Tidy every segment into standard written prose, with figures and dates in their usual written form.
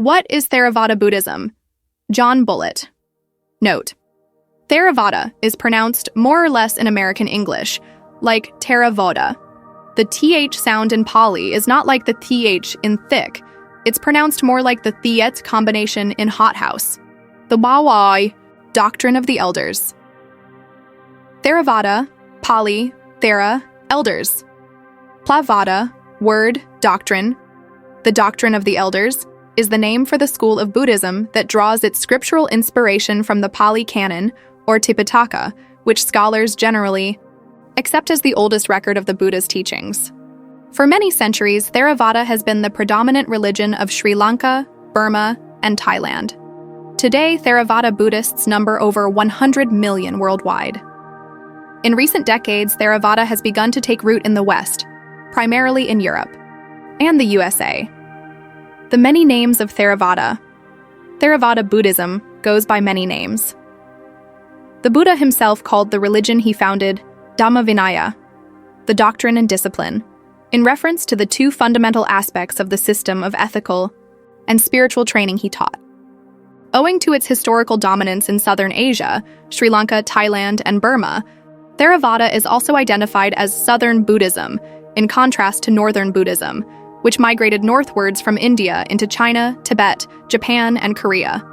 What is Theravāda Buddhism? John Bullitt. Note: Theravāda is pronounced more or less in American English, like Theravāda. The TH sound in Pali is not like the TH in thick. It's pronounced more like the Thiet combination in hothouse. The Wawai, Doctrine of the Elders. Theravāda, Pali, Thera, Elders. Plavada, word, doctrine. The Doctrine of the Elders is the name for the school of Buddhism that draws its scriptural inspiration from the Pāli Canon, or Tipiṭaka, which scholars generally accept as the oldest record of the Buddha's teachings. For many centuries, Theravāda has been the predominant religion of Sri Lanka, Burma, and Thailand. Today, Theravāda Buddhists number over 100 million worldwide. In recent decades, Theravāda has begun to take root in the West, primarily in Europe, and the USA. The many names of Theravāda. Theravāda Buddhism goes by many names. The Buddha himself called the religion he founded Dhamma-Vinaya, the doctrine and discipline, in reference to the two fundamental aspects of the system of ethical and spiritual training he taught. Owing to its historical dominance in southern Asia, Sri Lanka, Thailand, and Burma, Theravāda is also identified as Southern Buddhism, in contrast to Northern Buddhism, which migrated northwards from India into China, Tibet, Japan, and Korea.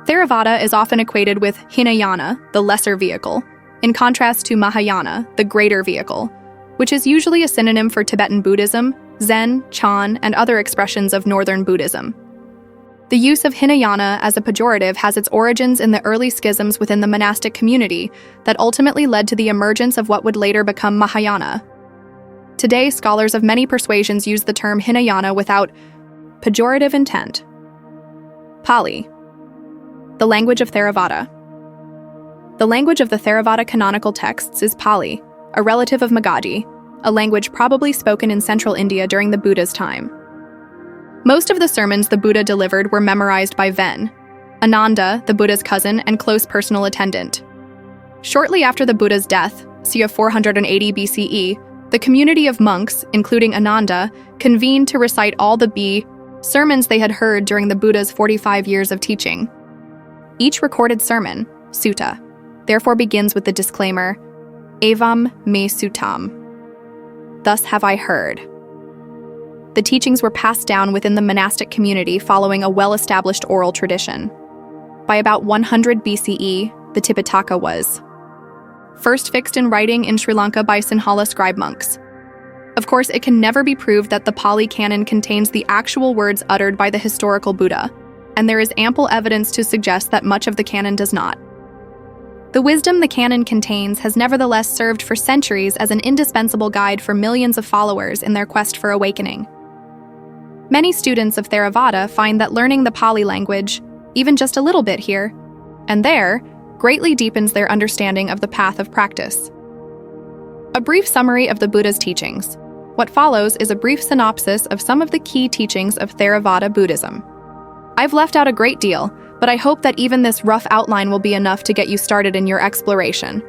Theravāda is often equated with Hinayana, the lesser vehicle, in contrast to Mahayana, the greater vehicle, which is usually a synonym for Tibetan Buddhism, Zen, Chan, and other expressions of Northern Buddhism. The use of Hinayana as a pejorative has its origins in the early schisms within the monastic community that ultimately led to the emergence of what would later become Mahayana. Today, scholars of many persuasions use the term Hinayana without pejorative intent. Pali. The language of Theravāda. The language of the Theravāda canonical texts is Pali, a relative of Magadhi, a language probably spoken in central India during the Buddha's time. Most of the sermons the Buddha delivered were memorized by Ven, Ananda, the Buddha's cousin and close personal attendant. Shortly after the Buddha's death, circa 480 BCE, the community of monks, including Ananda, convened to recite all the sermons they had heard during the Buddha's 45 years of teaching. Each recorded sermon, sutta, therefore begins with the disclaimer, Evam me suttam. Thus have I heard. The teachings were passed down within the monastic community following a well-established oral tradition. By about 100 BCE, the Tipiṭaka was first fixed in writing in Sri Lanka by Sinhala scribe monks. Of course, it can never be proved that the Pāli Canon contains the actual words uttered by the historical Buddha, and there is ample evidence to suggest that much of the canon does not. The wisdom the canon contains has nevertheless served for centuries as an indispensable guide for millions of followers in their quest for awakening. Many students of Theravāda find that learning the Pali language, even just a little bit here and there, greatly deepens their understanding of the path of practice. A brief summary of the Buddha's teachings. What follows is a brief synopsis of some of the key teachings of Theravāda Buddhism. I've left out a great deal, but I hope that even this rough outline will be enough to get you started in your exploration.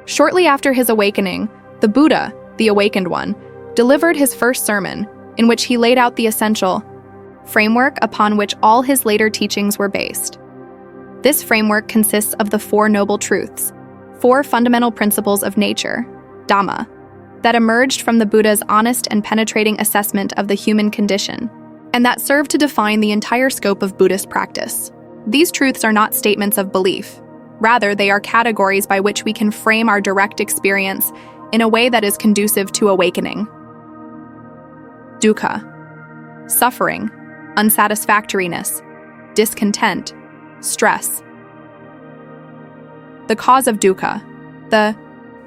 Shortly after his awakening, the Buddha, the Awakened One, delivered his first sermon, in which he laid out the essential framework upon which all his later teachings were based. This framework consists of the Four Noble Truths, four fundamental principles of nature, Dhamma, that emerged from the Buddha's honest and penetrating assessment of the human condition, and that serve to define the entire scope of Buddhist practice. These truths are not statements of belief. Rather, they are categories by which we can frame our direct experience in a way that is conducive to awakening. Dukkha, suffering, unsatisfactoriness, discontent, stress. The cause of dukkha. The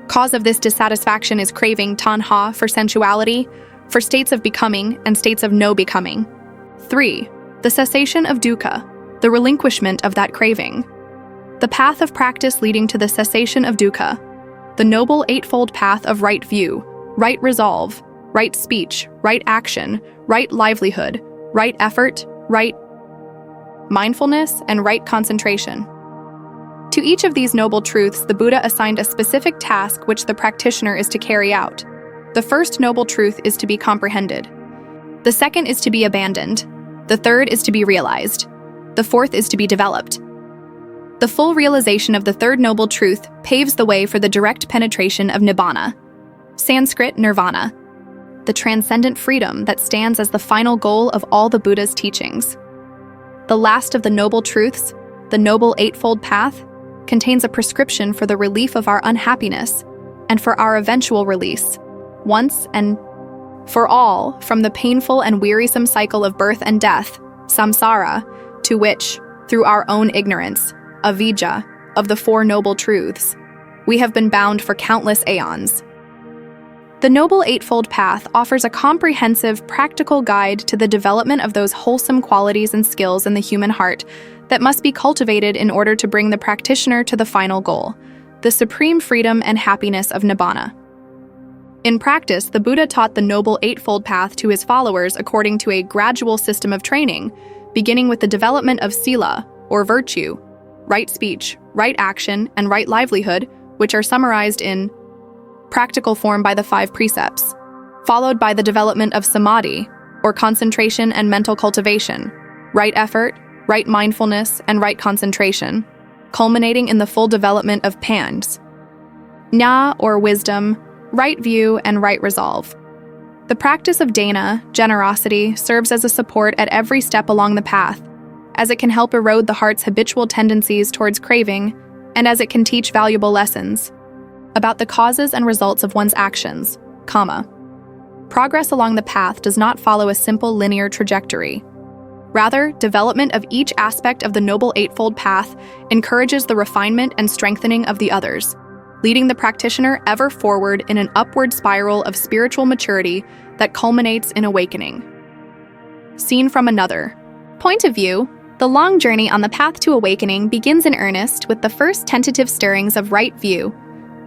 cause of this dissatisfaction is craving tanha for sensuality, for states of becoming and states of no becoming. 3. The cessation of dukkha, the relinquishment of that craving. The path of practice leading to the cessation of dukkha. The Noble Eightfold Path of right view, right resolve, right speech, right action, right livelihood, right effort, right mindfulness, and right concentration. To each of these noble truths, the Buddha assigned a specific task which the practitioner is to carry out. The first noble truth is to be comprehended. The second is to be abandoned, The third is to be realized. The fourth is to be developed. The full realization of the third noble truth paves the way for the direct penetration of Nibbāna, Sanskrit nirvana, the transcendent freedom that stands as the final goal of all the Buddha's teachings. The last of the noble truths, the Noble Eightfold Path, contains a prescription for the relief of our unhappiness and for our eventual release, once and for all, from the painful and wearisome cycle of birth and death, samsara, to which, through our own ignorance, avidya, of the Four Noble Truths, we have been bound for countless aeons. The Noble Eightfold Path offers a comprehensive, practical guide to the development of those wholesome qualities and skills in the human heart that must be cultivated in order to bring the practitioner to the final goal, the supreme freedom and happiness of Nibbāna. In practice, the Buddha taught the Noble Eightfold Path to his followers according to a gradual system of training, beginning with the development of sila, or virtue, right speech, right action, and right livelihood, which are summarized in practical form by the 5 precepts, followed by the development of samadhi, or concentration and mental cultivation, right effort, right mindfulness, and right concentration, culminating in the full development of pans, nya, or wisdom, right view, and right resolve. The practice of dana, generosity, serves as a support at every step along the path, as it can help erode the heart's habitual tendencies towards craving, and as it can teach valuable lessons about the causes and results of one's actions, karma. Progress along the path does not follow a simple linear trajectory. Rather, development of each aspect of the Noble Eightfold Path encourages the refinement and strengthening of the others, leading the practitioner ever forward in an upward spiral of spiritual maturity that culminates in awakening. Seen from another point of view, the long journey on the path to awakening begins in earnest with the first tentative stirrings of right view,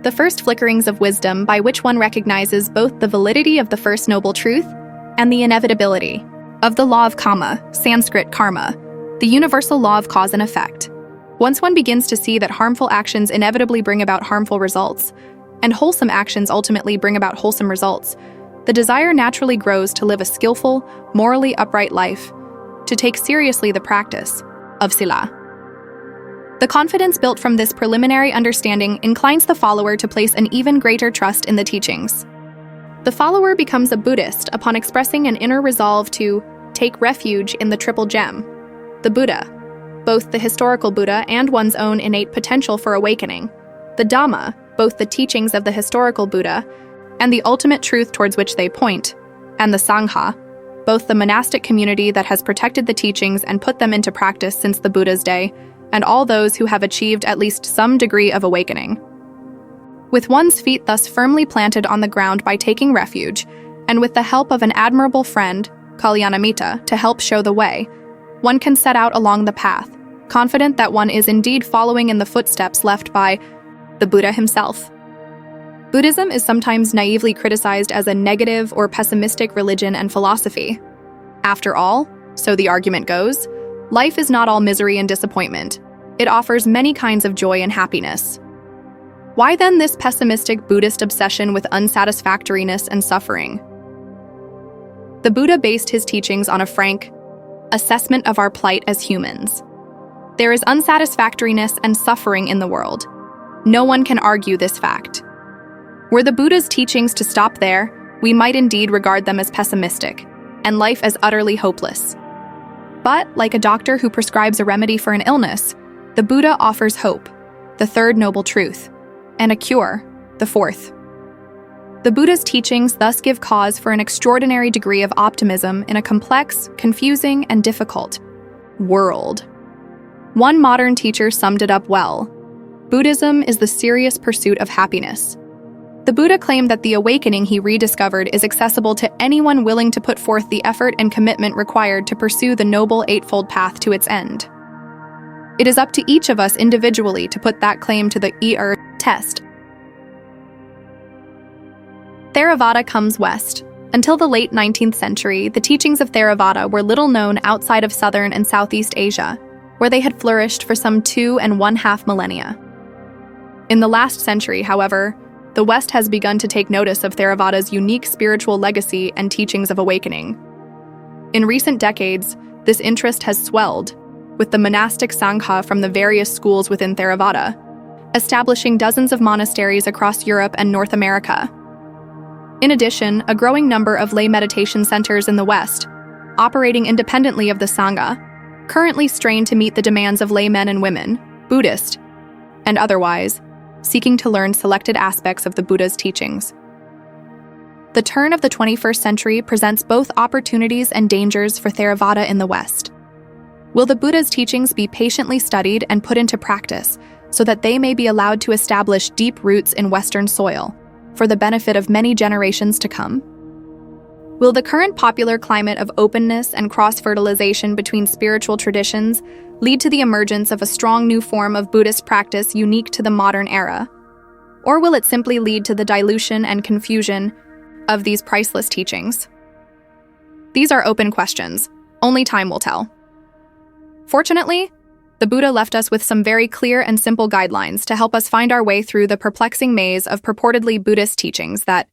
the first flickerings of wisdom by which one recognizes both the validity of the First Noble Truth and the inevitability of the law of karma, Sanskrit karma, the universal law of cause and effect. Once one begins to see that harmful actions inevitably bring about harmful results, and wholesome actions ultimately bring about wholesome results, the desire naturally grows to live a skillful, morally upright life, to take seriously the practice of sila. The confidence built from this preliminary understanding inclines the follower to place an even greater trust in the teachings. The follower becomes a Buddhist upon expressing an inner resolve to take refuge in the Triple Gem, the Buddha, both the historical Buddha and one's own innate potential for awakening, the Dhamma, both the teachings of the historical Buddha and the ultimate truth towards which they point, and the Sangha, both the monastic community that has protected the teachings and put them into practice since the Buddha's day, and all those who have achieved at least some degree of awakening. With one's feet thus firmly planted on the ground by taking refuge, and with the help of an admirable friend, Kalyanamitta, to help show the way, one can set out along the path, confident that one is indeed following in the footsteps left by the Buddha himself. Buddhism is sometimes naively criticized as a negative or pessimistic religion and philosophy. After all, so the argument goes, life is not all misery and disappointment. It offers many kinds of joy and happiness. Why then this pessimistic Buddhist obsession with unsatisfactoriness and suffering? The Buddha based his teachings on a frank assessment of our plight as humans. There is unsatisfactoriness and suffering in the world. No one can argue this fact. Were the Buddha's teachings to stop there, we might indeed regard them as pessimistic, and life as utterly hopeless. But, like a doctor who prescribes a remedy for an illness, the Buddha offers hope, the third noble truth, and a cure, the fourth. The Buddha's teachings thus give cause for an extraordinary degree of optimism in a complex, confusing, and difficult world. One modern teacher summed it up well: Buddhism is the serious pursuit of happiness. The Buddha claimed that the awakening he rediscovered is accessible to anyone willing to put forth the effort and commitment required to pursue the Noble Eightfold Path to its end. It is up to each of us individually to put that claim to the test. Theravāda comes west. Until the late 19th century, the teachings of Theravāda were little known outside of Southern and Southeast Asia, where they had flourished for some 2.5 millennia. In the last century, however, the West has begun to take notice of Theravāda's unique spiritual legacy and teachings of awakening. In recent decades, this interest has swelled, with the monastic Sangha from the various schools within Theravada, establishing dozens of monasteries across Europe and North America. In addition, a growing number of lay meditation centers in the West, operating independently of the Sangha, currently strain to meet the demands of laymen and women, Buddhist, and otherwise, seeking to learn selected aspects of the Buddha's teachings. The turn of the 21st century presents both opportunities and dangers for Theravada in the West. Will the Buddha's teachings be patiently studied and put into practice so that they may be allowed to establish deep roots in Western soil for the benefit of many generations to come? Will the current popular climate of openness and cross-fertilization between spiritual traditions lead to the emergence of a strong new form of Buddhist practice unique to the modern era? Or will it simply lead to the dilution and confusion of these priceless teachings? These are open questions. Only time will tell. Fortunately, the Buddha left us with some very clear and simple guidelines to help us find our way through the perplexing maze of purportedly Buddhist teachings that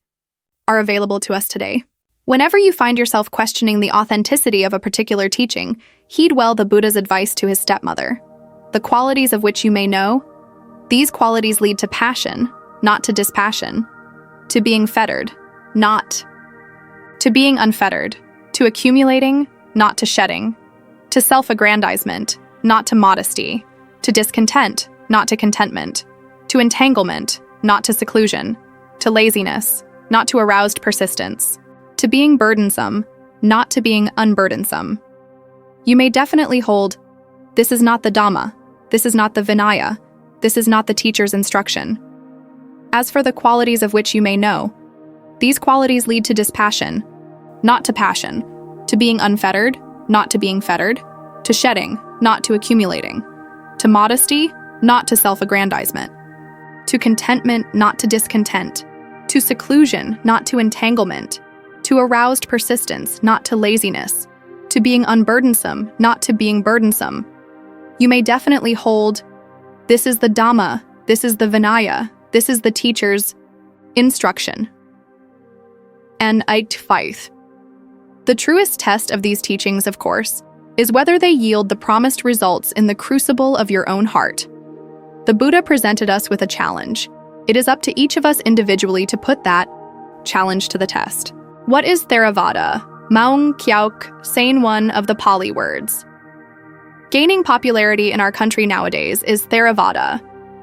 are available to us today. Whenever you find yourself questioning the authenticity of a particular teaching, heed well the Buddha's advice to his stepmother. The qualities of which you may know, these qualities lead to passion, not to dispassion, to being fettered, not to being unfettered, to accumulating, not to shedding, to self-aggrandizement, not to modesty, to discontent, not to contentment, to entanglement, not to seclusion, to laziness, not to aroused persistence, to being burdensome, not to being unburdensome. You may definitely hold, this is not the Dhamma, this is not the Vinaya, this is not the teacher's instruction. As for the qualities of which you may know, these qualities lead to dispassion, not to passion, to being unfettered, not to being fettered, to shedding, not to accumulating, to modesty, not to self-aggrandizement, to contentment, not to discontent, to seclusion, not to entanglement, to aroused persistence, not to laziness, to being unburdensome, not to being burdensome. You may definitely hold, this is the Dhamma, this is the Vinaya, this is the teacher's instruction. And faith. The truest test of these teachings, of course, is whether they yield the promised results in the crucible of your own heart. The Buddha presented us with a challenge. It is up to each of us individually to put that challenge to the test. What is Theravada? Maung Kyauk, Sain one of the Pāli words. Gaining popularity in our country nowadays is Theravada.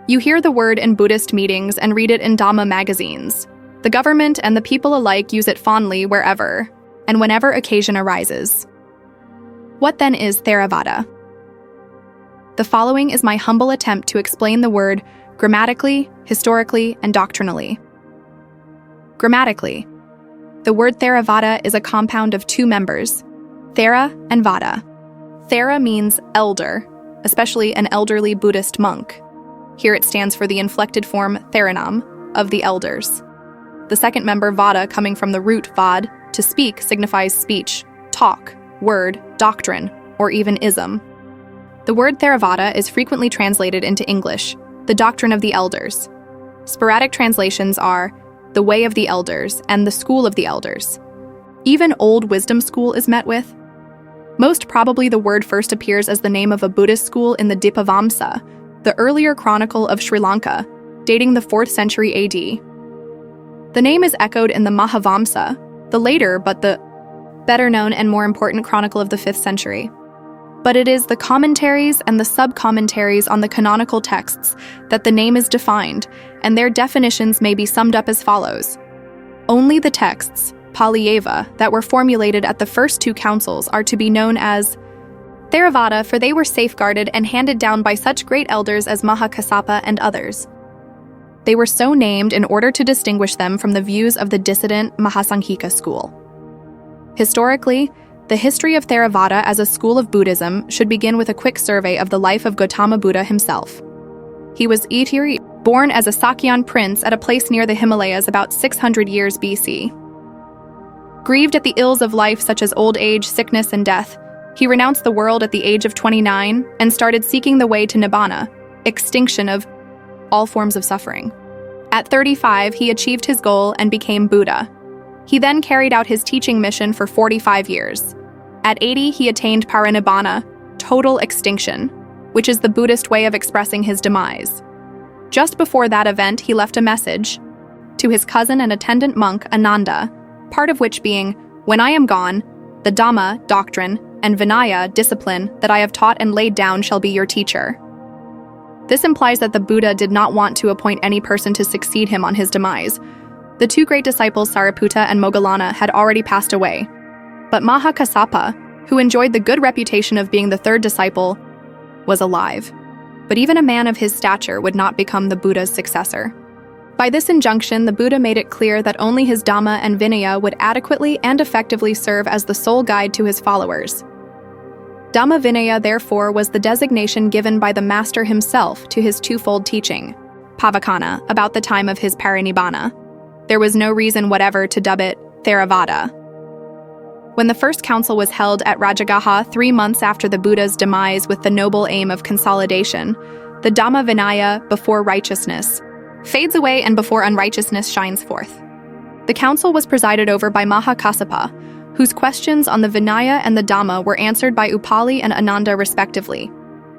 You hear the word in Buddhist meetings and read it in Dhamma magazines. The government and the people alike use it fondly wherever and whenever occasion arises. What then is Theravada? The following is my humble attempt to explain the word grammatically, historically, and doctrinally. Grammatically, the word Theravada is a compound of two members, Thera and Vada. Thera means elder, especially an elderly Buddhist monk. Here it stands for the inflected form Theranam, of the elders. The second member, Vada, coming from the root vad, to speak, signifies speech, talk, word, doctrine, or even ism. The word Theravada is frequently translated into English, the doctrine of the elders. Sporadic translations are the way of the elders and the school of the elders. Even old wisdom school is met with. Most probably the word first appears as the name of a Buddhist school in the Dipavamsa, the earlier chronicle of Sri Lanka, dating the 4th century AD. The name is echoed in the Mahavamsa, the later but the better known and more important chronicle of the 5th century. But it is the commentaries and the sub-commentaries on the canonical texts that the name is defined, and their definitions may be summed up as follows. Only the texts, Pāli, that were formulated at the first two councils are to be known as Theravada, for they were safeguarded and handed down by such great elders as Mahakassapa and others. They were so named in order to distinguish them from the views of the dissident Mahasanghika school. Historically, the history of Theravada as a school of Buddhism should begin with a quick survey of the life of Gautama Buddha himself. He was born as a Sakyan prince at a place near the Himalayas about 600 years BC. Grieved at the ills of life such as old age, sickness, and death, he renounced the world at the age of 29 and started seeking the way to Nibbāna, extinction of all forms of suffering. At 35, he achieved his goal and became Buddha. He then carried out his teaching mission for 45 years. At 80, he attained Nibbāna, total extinction, which is the Buddhist way of expressing his demise. Just before that event, he left a message to his cousin and attendant monk, Ananda, part of which being, "When I am gone, the Dhamma, doctrine, and Vinaya, discipline, that I have taught and laid down shall be your teacher." This implies that the Buddha did not want to appoint any person to succeed him on his demise. The two great disciples, Sariputta and Moggallana, had already passed away. But Mahakassapa, who enjoyed the good reputation of being the third disciple, was alive. But even a man of his stature would not become the Buddha's successor. By this injunction, the Buddha made it clear that only his Dhamma and Vinaya would adequately and effectively serve as the sole guide to his followers. Dhamma-Vinaya, therefore, was the designation given by the Master himself to his twofold teaching, Pāvakana, about the time of his Parinibbāna. There was no reason whatever to dub it Theravāda. When the first council was held at Rajagaha 3 months after the Buddha's demise with the noble aim of consolidation, the Dhamma-Vinaya, before righteousness, fades away and before unrighteousness shines forth. The council was presided over by Mahakassapa, whose questions on the Vinaya and the Dhamma were answered by Upali and Ananda respectively.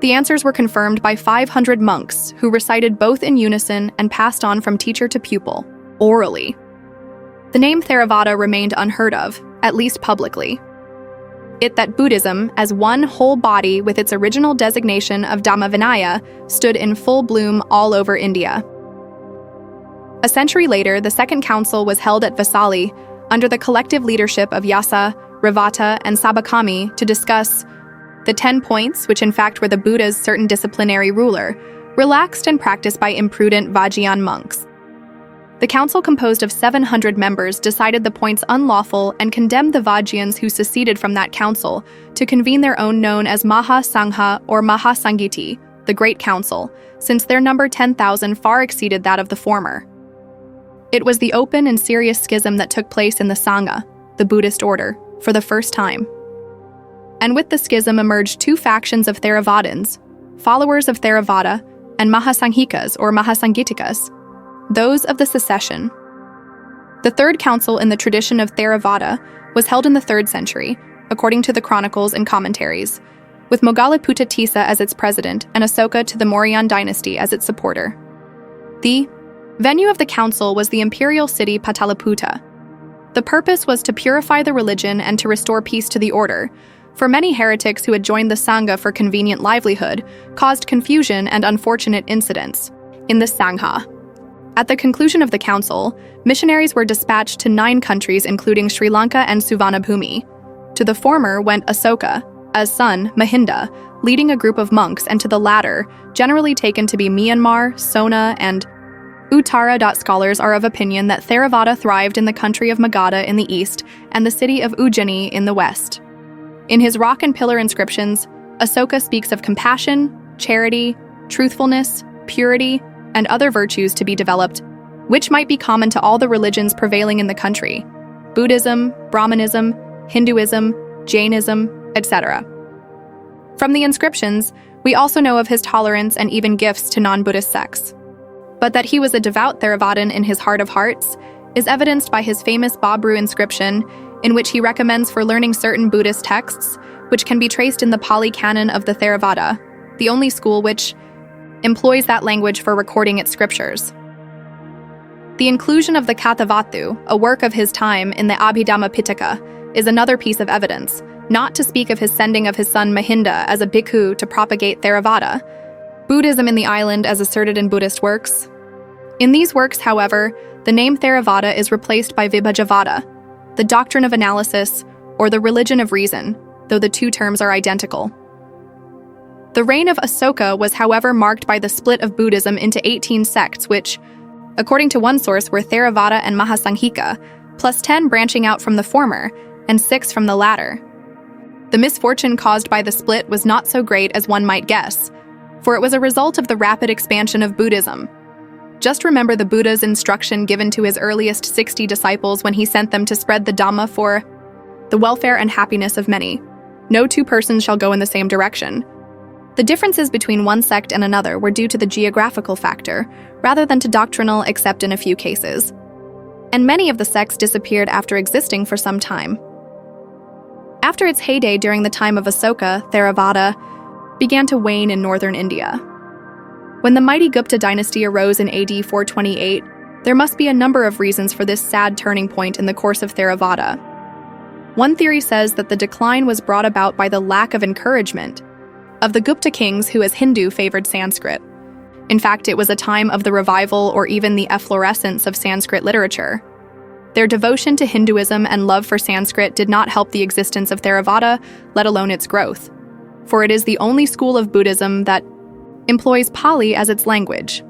The answers were confirmed by 500 monks, who recited both in unison and passed on from teacher to pupil, orally. The name Theravada remained unheard of, at least publicly. It that Buddhism, as one whole body with its original designation of Dhamma-Vinaya, stood in full bloom all over India. A century later, the Second Council was held at Vaisali under the collective leadership of Yasa, Rivata, and Sabakami to discuss the 10 points, which in fact were the Buddha's certain disciplinary ruler, relaxed and practiced by imprudent Vajrayan monks. The council, composed of 700 members, decided the points unlawful and condemned the Vajrayans who seceded from that council to convene their own known as Maha Sangha or Maha Sangiti, the Great Council, since their number 10,000 far exceeded that of the former. It was the open and serious schism that took place in the Sangha, the Buddhist order, for the first time. And with the schism emerged two factions of Theravadins, followers of Theravada, and Mahasanghikas or Mahasangitikas, those of the secession. The third council in the tradition of Theravada was held in the 3rd century, according to the chronicles and commentaries, with Moggaliputta Tissa as its president and Asoka to the Mauryan dynasty as its supporter. The venue of the council was the imperial city Pataliputta. The purpose was to purify the religion and to restore peace to the order, for many heretics who had joined the Sangha for convenient livelihood caused confusion and unfortunate incidents in the Sangha. At the conclusion of the council, missionaries were dispatched to 9 countries including Sri Lanka and Suvarnabhumi. To the former went Asoka, as son Mahinda, leading a group of monks, and to the latter, generally taken to be Myanmar, Sona, and Uttara. Scholars are of opinion that Theravada thrived in the country of Magadha in the east and the city of Ujjaini in the west. In his rock and pillar inscriptions, Asoka speaks of compassion, charity, truthfulness, purity, and other virtues to be developed, which might be common to all the religions prevailing in the country: Buddhism, Brahmanism, Hinduism, Jainism, etc. From the inscriptions, we also know of his tolerance and even gifts to non-Buddhist sects. But that he was a devout Theravadan in his heart of hearts is evidenced by his famous Babru inscription, in which he recommends for learning certain Buddhist texts, which can be traced in the Pāli Canon of the Theravada, the only school which employs that language for recording its scriptures. The inclusion of the Kathavatthu, a work of his time, in the Abhidhamma-Piṭaka is another piece of evidence, not to speak of his sending of his son Mahinda as a bhikkhu to propagate Theravada, Buddhism in the island as asserted in Buddhist works. In these works, however, the name Theravada is replaced by Vibhajavada, the doctrine of analysis, or the religion of reason, though the two terms are identical. The reign of Asoka was, however, marked by the split of Buddhism into 18 sects which, according to one source, were Theravada and Mahasanghika, plus 10 branching out from the former, and 6 from the latter. The misfortune caused by the split was not so great as one might guess, for it was a result of the rapid expansion of Buddhism. Just remember the Buddha's instruction given to his earliest 60 disciples when he sent them to spread the Dhamma for the welfare and happiness of many. No two persons shall go in the same direction. The differences between one sect and another were due to the geographical factor, rather than to doctrinal, except in a few cases. And many of the sects disappeared after existing for some time. After its heyday during the time of Asoka, Theravāda began to wane in northern India. When the mighty Gupta dynasty arose in AD 428, there must be a number of reasons for this sad turning point in the course of Theravāda. One theory says that the decline was brought about by the lack of encouragement of the Gupta kings who as Hindu favored Sanskrit. In fact, it was a time of the revival or even the efflorescence of Sanskrit literature. Their devotion to Hinduism and love for Sanskrit did not help the existence of Theravāda, let alone its growth, for it is the only school of Buddhism that employs Pāli as its language.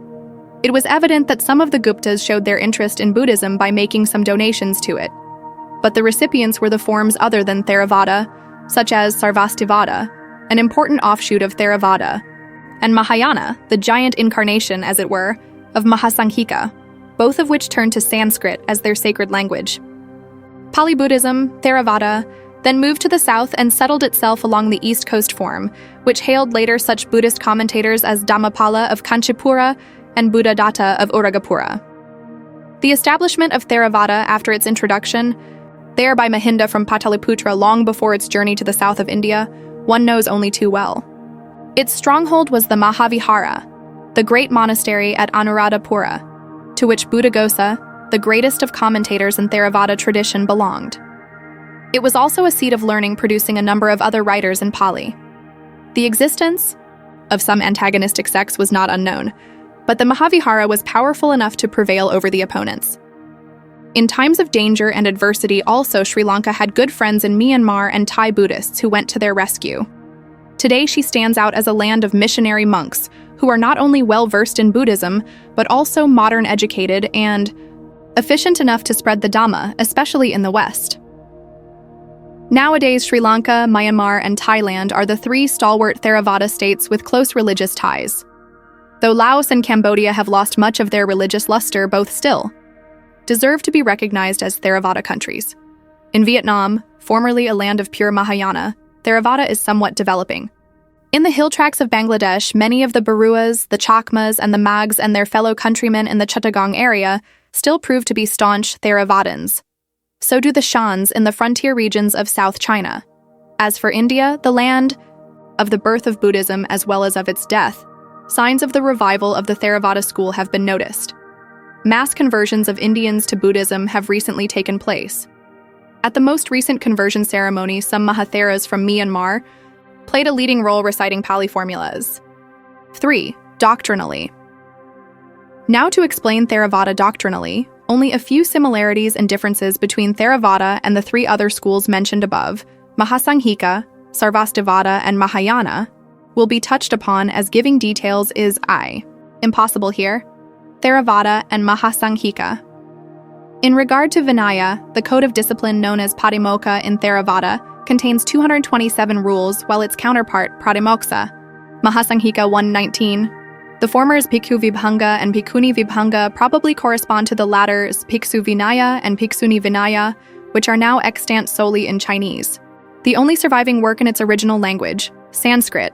It was evident that some of the Guptas showed their interest in Buddhism by making some donations to it, but the recipients were the forms other than Theravāda, such as Sarvastivāda, an important offshoot of Theravāda, and Mahayana, the giant incarnation, as it were, of Mahasanghika, both of which turned to Sanskrit as their sacred language. Pāli Buddhism, Theravāda, then moved to the south and settled itself along the East Coast form, which hailed later such Buddhist commentators as Dhammapala of Kanchipura and Buddhadatta of Uragapura. The establishment of Theravāda after its introduction, there by Mahinda from Pataliputra long before its journey to the south of India, one knows only too well. Its stronghold was the Mahavihara, the great monastery at Anuradhapura, to which Buddhaghosa, the greatest of commentators in Theravāda tradition, belonged. It was also a seat of learning, producing a number of other writers in Pāli. The existence of some antagonistic sects was not unknown, but the Mahavihara was powerful enough to prevail over the opponents. In times of danger and adversity also, Sri Lanka had good friends in Myanmar and Thai Buddhists who went to their rescue. Today she stands out as a land of missionary monks who are not only well-versed in Buddhism, but also modern educated and efficient enough to spread the Dhamma, especially in the West. Nowadays, Sri Lanka, Myanmar, and Thailand are the three stalwart Theravāda states with close religious ties. Though Laos and Cambodia have lost much of their religious luster, both still deserve to be recognized as Theravāda countries. In Vietnam, formerly a land of pure Mahayana, Theravāda is somewhat developing. In the hill tracts of Bangladesh, many of the Baruas, the Chakmas, and the Mags and their fellow countrymen in the Chittagong area still prove to be staunch Theravādins. So do the Shans in the frontier regions of South China. As for India, the land of the birth of Buddhism as well as of its death, signs of the revival of the Theravāda school have been noticed. Mass conversions of Indians to Buddhism have recently taken place. At the most recent conversion ceremony, some Mahatheras from Myanmar played a leading role reciting Pāli formulas. 3. Doctrinally. Now to explain Theravāda doctrinally, only a few similarities and differences between Theravāda and the three other schools mentioned above, Mahasanghika, Sarvastivāda, and Mahayana, will be touched upon, as giving details is impossible here. Theravāda and Mahasanghika. In regard to Vinaya, the code of discipline known as Patimokkha in Theravāda contains 227 rules, while its counterpart, Pratimokkha, Mahasanghika 119. The former's Bhikkhu Vibhanga and Bhikkhuni Vibhanga probably correspond to the latter's Bhiksu Vinaya and Bhikshuni Vinaya, which are now extant solely in Chinese. The only surviving work in its original language, Sanskrit,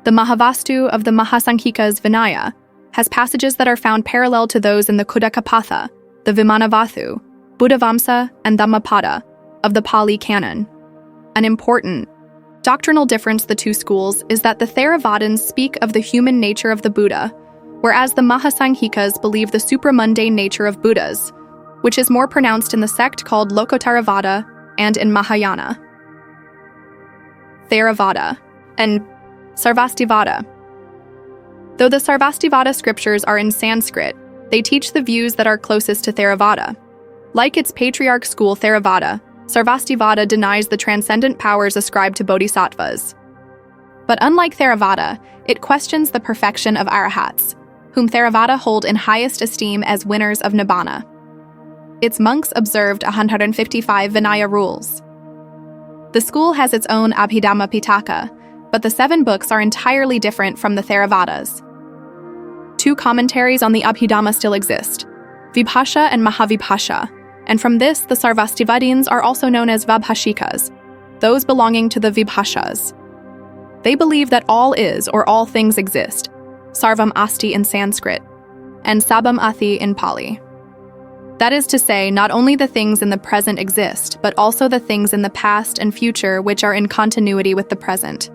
the Mahavastu of the Mahasanghika's Vinaya, has passages that are found parallel to those in the Khuddakapatha, the Vimanavathu, Buddhavamsa, and Dhammapada of the Pāli Canon. An important doctrinal difference the two schools is that the Theravādins speak of the human nature of the Buddha, whereas the Mahasanghikas believe the supramundane nature of Buddhas, which is more pronounced in the sect called Lokottaravāda and in Mahayana. Theravāda and Sarvastivāda. Though the Sarvastivāda scriptures are in Sanskrit, they teach the views that are closest to Theravāda. Like its patriarch school Theravāda, Sarvastivāda denies the transcendent powers ascribed to bodhisattvas. But unlike Theravāda, it questions the perfection of arahats, whom Theravāda hold in highest esteem as winners of Nibbāna. Its monks observed 155 Vinaya rules. The school has its own Abhidhamma-Pitaka, but the 7 books are entirely different from the Theravādas. 2 commentaries on the Abhidhamma still exist, Vibhasha and Mahavibhasha, and from this the Sarvastivadins are also known as Vabhashikas, those belonging to the Vibhashas. They believe that all is or all things exist, Sarvam Asti in Sanskrit, and Sabam Athi in Pāli. That is to say, not only the things in the present exist, but also the things in the past and future which are in continuity with the present.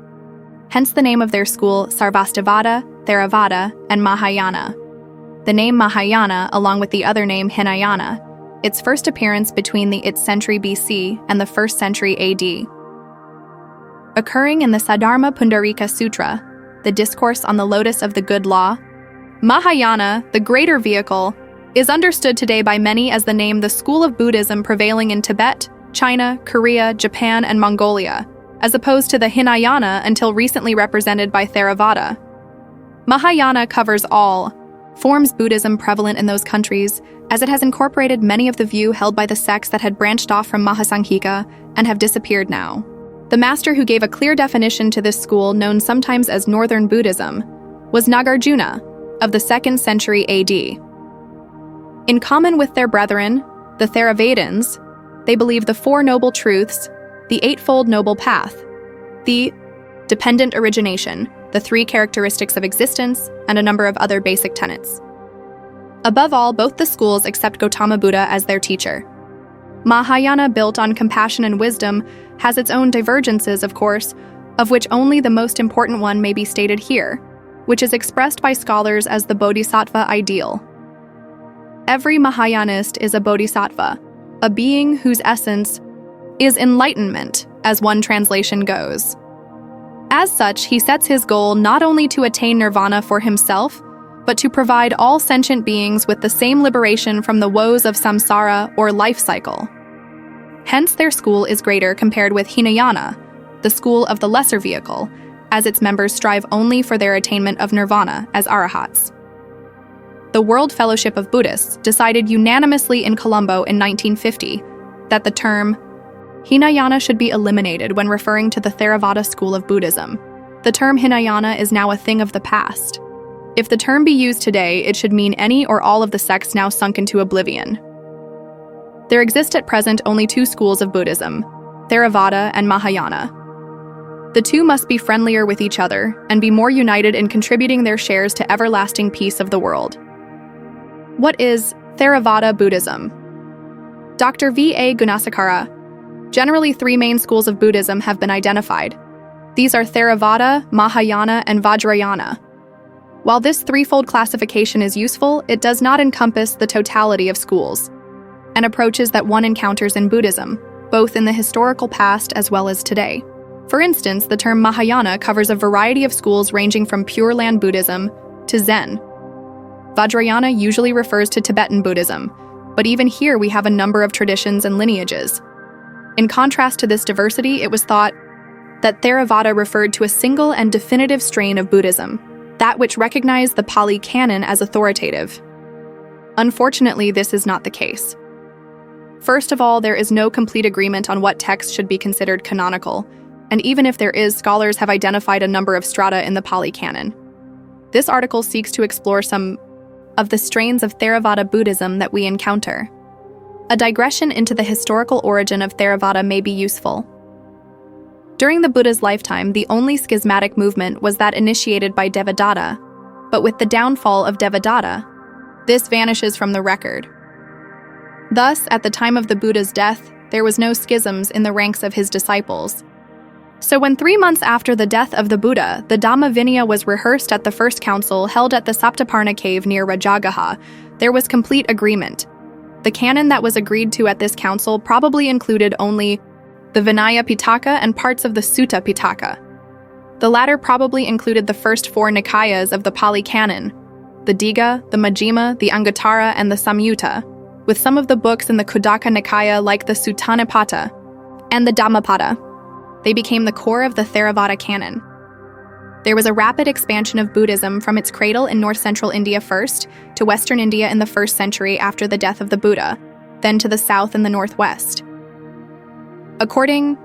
Hence the name of their school, Sarvastivada, Theravāda, and Mahayana. The name Mahayana, along with the other name Hinayana, its first appearance between the 8th century BC and the 1st century AD. Occurring in the Saddharma Pundarika Sutra, the discourse on the lotus of the good law, Mahayana, the greater vehicle, is understood today by many as the name the school of Buddhism prevailing in Tibet, China, Korea, Japan, and Mongolia, as opposed to the Hinayana until recently represented by Theravāda. Mahayana covers all forms Buddhism prevalent in those countries, as it has incorporated many of the view held by the sects that had branched off from Mahasanghika and have disappeared now. The master who gave a clear definition to this school, known sometimes as Northern Buddhism, was Nagarjuna, of the 2nd century AD. In common with their brethren, the Theravadins, they believe the Four Noble Truths, the Eightfold Noble Path, the dependent origination, the 3 characteristics of existence, and a number of other basic tenets. Above all, both the schools accept Gautama Buddha as their teacher. Mahayana, built on compassion and wisdom, has its own divergences, of course, of which only the most important one may be stated here, which is expressed by scholars as the Bodhisattva ideal. Every Mahayanist is a Bodhisattva, a being whose essence is enlightenment, as one translation goes. As such, he sets his goal not only to attain nirvana for himself, but to provide all sentient beings with the same liberation from the woes of samsara or life cycle. Hence, their school is greater compared with Hinayana, the school of the lesser vehicle, as its members strive only for their attainment of nirvana as arahats. The World Fellowship of Buddhists decided unanimously in Colombo in 1950 that the term Hinayana should be eliminated when referring to the Theravada school of Buddhism. The term Hinayana is now a thing of the past. If the term be used today, it should mean any or all of the sects now sunk into oblivion. There exist at present only 2 schools of Buddhism, Theravada and Mahayana. The 2 must be friendlier with each other and be more united in contributing their shares to everlasting peace of the world. What is Theravada Buddhism? Dr. V.A. Gunasakara. Generally, 3 main schools of Buddhism have been identified. These are Theravada, Mahayana, and Vajrayana. While this threefold classification is useful, it does not encompass the totality of schools and approaches that one encounters in Buddhism, both in the historical past as well as today. For instance, the term Mahayana covers a variety of schools ranging from Pure Land Buddhism to Zen. Vajrayana usually refers to Tibetan Buddhism, but even here we have a number of traditions and lineages. In contrast to this diversity, it was thought that Theravada referred to a single and definitive strain of Buddhism, that which recognized the Pāli Canon as authoritative. Unfortunately, this is not the case. First of all, there is no complete agreement on what text should be considered canonical, and even if there is, scholars have identified a number of strata in the Pāli Canon. This article seeks to explore some of the strains of Theravada Buddhism that we encounter. A digression into the historical origin of Theravada may be useful. During the Buddha's lifetime, the only schismatic movement was that initiated by Devadatta, but with the downfall of Devadatta, this vanishes from the record. Thus, at the time of the Buddha's death, there was no schisms in the ranks of his disciples. So when 3 months after the death of the Buddha, the Dhamma-Vinaya was rehearsed at the first council held at the Saptaparna cave near Rajagaha, there was complete agreement. The canon that was agreed to at this council probably included only the Vinaya Pitaka and parts of the Sutta Pitaka. The latter probably included the first 4 Nikayas of the Pāli Canon, the Digha, the Majjhima, the Anguttara, and the Samyutta, with some of the books in the Khuddaka Nikaya like the Sutta and the Dhammapada. They became the core of the Theravada canon. There was a rapid expansion of Buddhism from its cradle in north-central India first, to western India in the 1st century after the death of the Buddha, then to the south and the northwest. According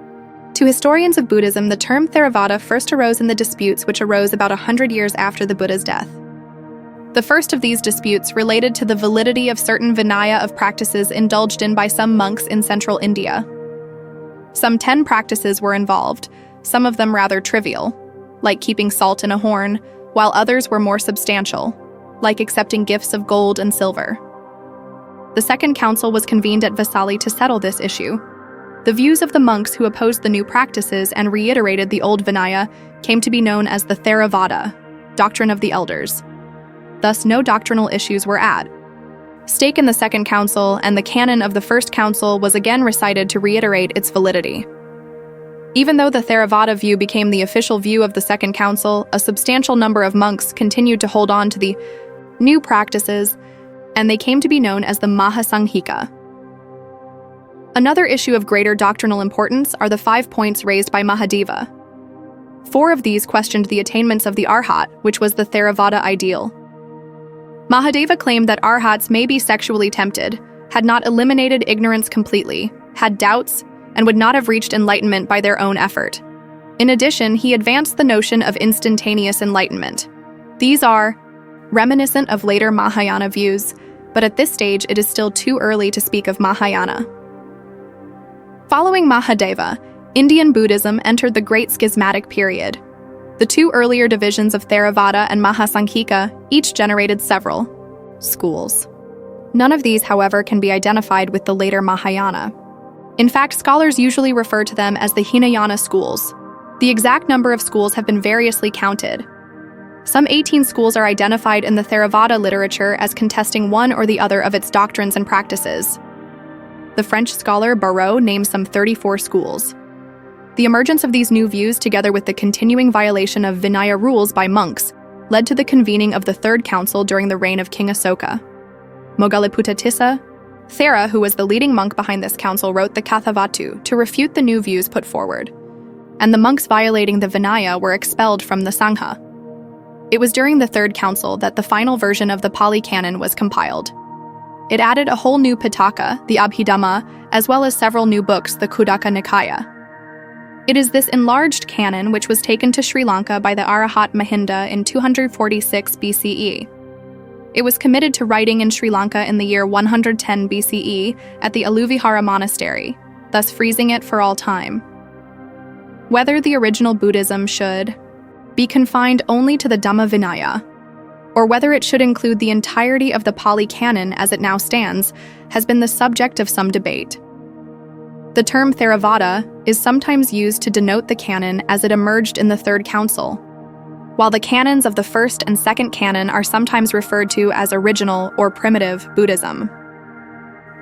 to historians of Buddhism, the term Theravada first arose in the disputes which arose about 100 years after the Buddha's death. The first of these disputes related to the validity of certain Vinaya of practices indulged in by some monks in central India. Some 10 practices were involved, some of them rather trivial, like keeping salt in a horn, while others were more substantial, like accepting gifts of gold and silver. The Second Council was convened at Vesali to settle this issue. The views of the monks who opposed the new practices and reiterated the old Vinaya came to be known as the Theravāda, doctrine of the elders. Thus, no doctrinal issues were at stake in the Second Council, and the canon of the First Council was again recited to reiterate its validity. Even though the Theravāda view became the official view of the Second Council, a substantial number of monks continued to hold on to the new practices, and they came to be known as the Mahasanghika. Another issue of greater doctrinal importance are the 5 points raised by Mahadeva. 4 of these questioned the attainments of the Arhat, which was the Theravāda ideal. Mahadeva claimed that Arhats may be sexually tempted, had not eliminated ignorance completely, had doubts, and would not have reached enlightenment by their own effort. In addition, he advanced the notion of instantaneous enlightenment. These are reminiscent of later Mahayana views, but at this stage it is still too early to speak of Mahayana. Following Mahadeva, Indian Buddhism entered the Great Schismatic period. The 2 earlier divisions of Theravāda and Mahasanghika each generated several schools. None of these, however, can be identified with the later Mahayana. In fact, scholars usually refer to them as the Hinayana schools. The exact number of schools have been variously counted. Some 18 schools are identified in the Theravāda literature as contesting one or the other of its doctrines and practices. The French scholar Barrault names some 34 schools. The emergence of these new views, together with the continuing violation of Vinaya rules by monks, led to the convening of the Third Council during the reign of King Asoka. Moggaliputta Tissa, Thera, who was the leading monk behind this council, wrote the Kathavatu to refute the new views put forward, and the monks violating the Vinaya were expelled from the Sangha. It was during the Third Council that the final version of the Pāli Canon was compiled. It added a whole new Piṭaka, the Abhidhamma, as well as several new books, the Khuddaka Nikaya. It is this enlarged canon which was taken to Sri Lanka by the Arahat Mahinda in 246 BCE. It was committed to writing in Sri Lanka in the year 110 BCE at the Aluvihara Monastery, thus freezing it for all time. Whether the original Buddhism should be confined only to the Dhamma-Vinaya, or whether it should include the entirety of the Pāli Canon as it now stands, has been the subject of some debate. The term Theravāda is sometimes used to denote the canon as it emerged in the Third Council, while the canons of the First and Second Canon are sometimes referred to as original or primitive Buddhism.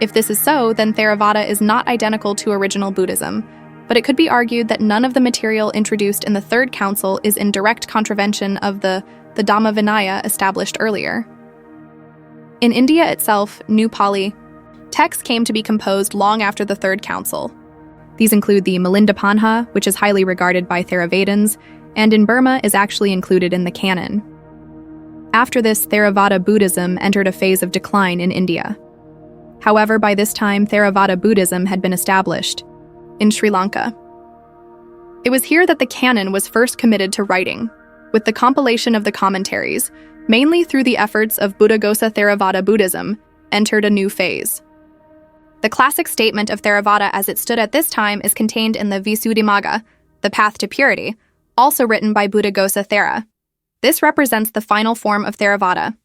If this is so, then Theravāda is not identical to original Buddhism, but it could be argued that none of the material introduced in the Third Council is in direct contravention of the Dhamma-Vinaya established earlier. In India itself, New Pali texts came to be composed long after the Third Council. These include the Milinda Panha, which is highly regarded by Theravadins, and in Burma is actually included in the canon. After this, Theravāda Buddhism entered a phase of decline in India. However, by this time, Theravāda Buddhism had been established in Sri Lanka. It was here that the canon was first committed to writing, with the compilation of the commentaries, mainly through the efforts of Buddhaghosa. Theravāda Buddhism entered a new phase. The classic statement of Theravāda as it stood at this time is contained in the Visuddhimagga, the Path to Purity, also written by Buddhaghosa Thera. This represents the final form of Theravāda.